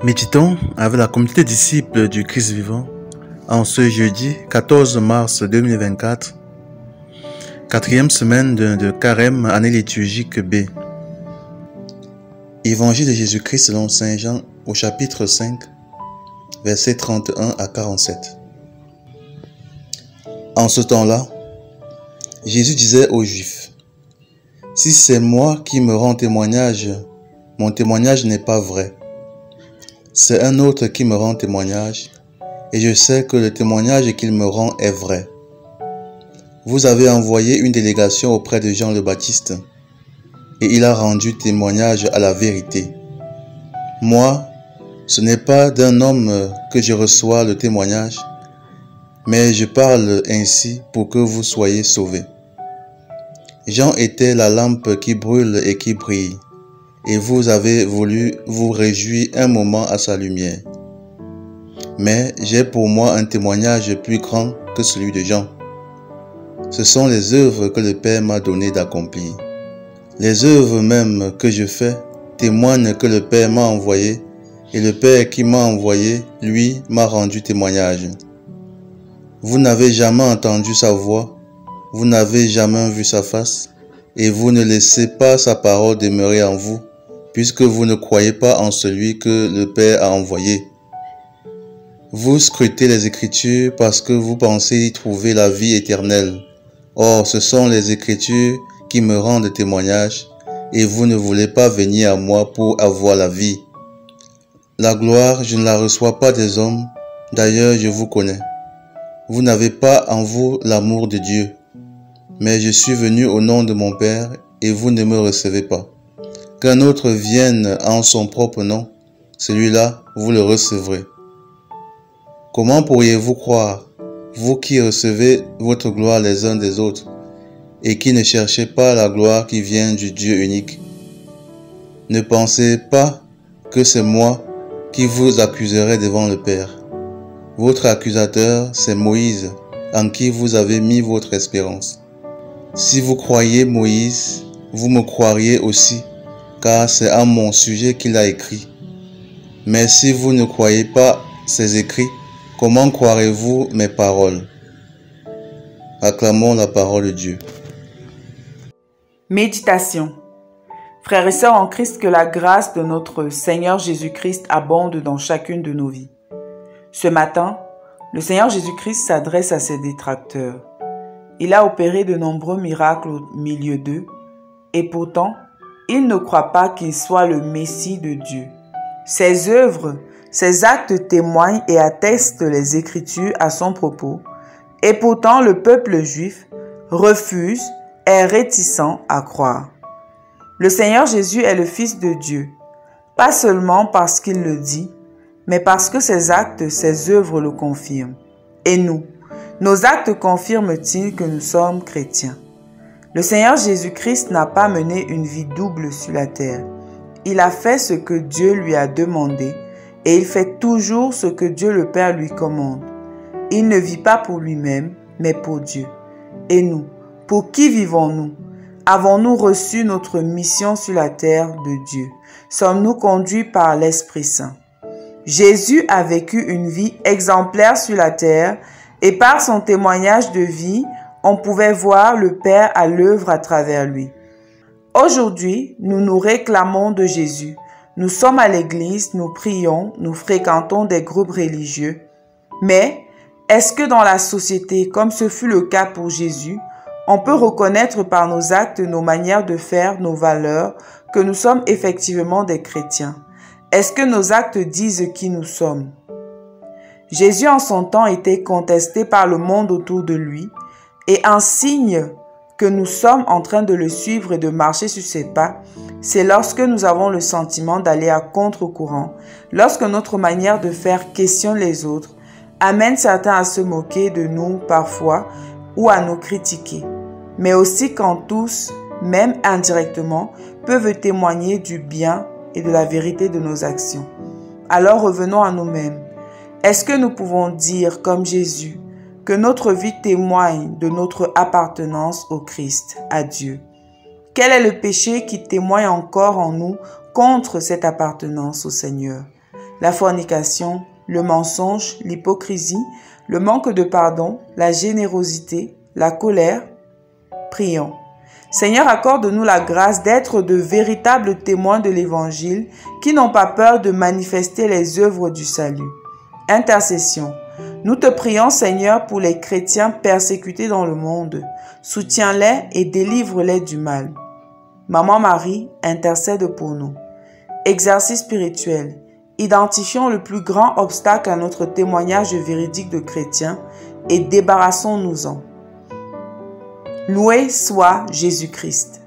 Méditons avec la communauté disciples du Christ vivant en ce jeudi 14 mars 2024, quatrième semaine de Carême, année liturgique B. Évangile de Jésus-Christ selon Saint Jean au chapitre 5, versets 31 à 47. En ce temps-là, Jésus disait aux Juifs: « Si c'est moi qui me rends témoignage, mon témoignage n'est pas vrai. C'est un autre qui me rend témoignage, et je sais que le témoignage qu'il me rend est vrai. Vous avez envoyé une délégation auprès de Jean le Baptiste, et il a rendu témoignage à la vérité. Moi, ce n'est pas d'un homme que je reçois le témoignage, mais je parle ainsi pour que vous soyez sauvés. Jean était la lampe qui brûle et qui brille, et vous avez voulu vous réjouir un moment à sa lumière. Mais j'ai pour moi un témoignage plus grand que celui de Jean. Ce sont les œuvres que le Père m'a donné d'accomplir. Les œuvres même que je fais témoignent que le Père m'a envoyé, et le Père qui m'a envoyé, lui, m'a rendu témoignage. Vous n'avez jamais entendu sa voix, vous n'avez jamais vu sa face, et vous ne laissez pas sa parole demeurer en vous, puisque vous ne croyez pas en celui que le Père a envoyé. Vous scrutez les Écritures parce que vous pensez y trouver la vie éternelle. Or, ce sont les Écritures qui me rendent témoignage, et vous ne voulez pas venir à moi pour avoir la vie. La gloire, je ne la reçois pas des hommes, d'ailleurs je vous connais. Vous n'avez pas en vous l'amour de Dieu, mais je suis venu au nom de mon Père, et vous ne me recevez pas. Qu'un autre vienne en son propre nom, celui-là, vous le recevrez. Comment pourriez-vous croire, vous qui recevez votre gloire les uns des autres, et qui ne cherchez pas la gloire qui vient du Dieu unique? Ne pensez pas que c'est moi qui vous accuserai devant le Père. Votre accusateur, c'est Moïse, en qui vous avez mis votre espérance. Si vous croyez Moïse, vous me croiriez aussi, car c'est à mon sujet qu'il a écrit. Mais si vous ne croyez pas ses écrits, comment croirez-vous mes paroles? Acclamons la parole de Dieu. Méditation. Frères et sœurs en Christ, que la grâce de notre Seigneur Jésus-Christ abonde dans chacune de nos vies. Ce matin, le Seigneur Jésus-Christ s'adresse à ses détracteurs. Il a opéré de nombreux miracles au milieu d'eux, et pourtant, ils ne croient pas qu'il soit le Messie de Dieu. Ses œuvres, ses actes témoignent et attestent les Écritures à son propos, et pourtant le peuple juif refuse, est réticent à croire. Le Seigneur Jésus est le Fils de Dieu, pas seulement parce qu'il le dit, mais parce que ses actes, ses œuvres le confirment. Et nous, nos actes confirment-ils que nous sommes chrétiens? Le Seigneur Jésus-Christ n'a pas mené une vie double sur la terre. Il a fait ce que Dieu lui a demandé et il fait toujours ce que Dieu le Père lui commande. Il ne vit pas pour lui-même, mais pour Dieu. Et nous, pour qui vivons-nous? Avons-nous reçu notre mission sur la terre de Dieu? Sommes-nous conduits par l'Esprit Saint? Jésus a vécu une vie exemplaire sur la terre et par son témoignage de vie, on pouvait voir le Père à l'œuvre à travers lui. Aujourd'hui, nous nous réclamons de Jésus. Nous sommes à l'église, nous prions, nous fréquentons des groupes religieux. Mais est-ce que dans la société, comme ce fut le cas pour Jésus, on peut reconnaître par nos actes, nos manières de faire, nos valeurs, que nous sommes effectivement des chrétiens? Est-ce que nos actes disent qui nous sommes? Jésus en son temps était contesté par le monde autour de lui, et un signe que nous sommes en train de le suivre et de marcher sur ses pas, c'est lorsque nous avons le sentiment d'aller à contre-courant, lorsque notre manière de faire questionne les autres, amène certains à se moquer de nous parfois ou à nous critiquer, mais aussi quand tous, même indirectement, peuvent témoigner du bien et de la vérité de nos actions. Alors revenons à nous-mêmes. Est-ce que nous pouvons dire, comme Jésus, que notre vie témoigne de notre appartenance au Christ, à Dieu? Quel est le péché qui témoigne encore en nous contre cette appartenance au Seigneur? la fornication, le mensonge, l'hypocrisie, le manque de pardon, la générosité, la colère. Prions. Seigneur, accorde-nous la grâce d'être de véritables témoins de l'Évangile qui n'ont pas peur de manifester les œuvres du salut. Intercession. Nous te prions, Seigneur, pour les chrétiens persécutés dans le monde. Soutiens-les et délivre-les du mal. Maman Marie, intercède pour nous. Exercice spirituel. Identifions le plus grand obstacle à notre témoignage véridique de chrétien et débarrassons-nous-en. Loué soit Jésus-Christ.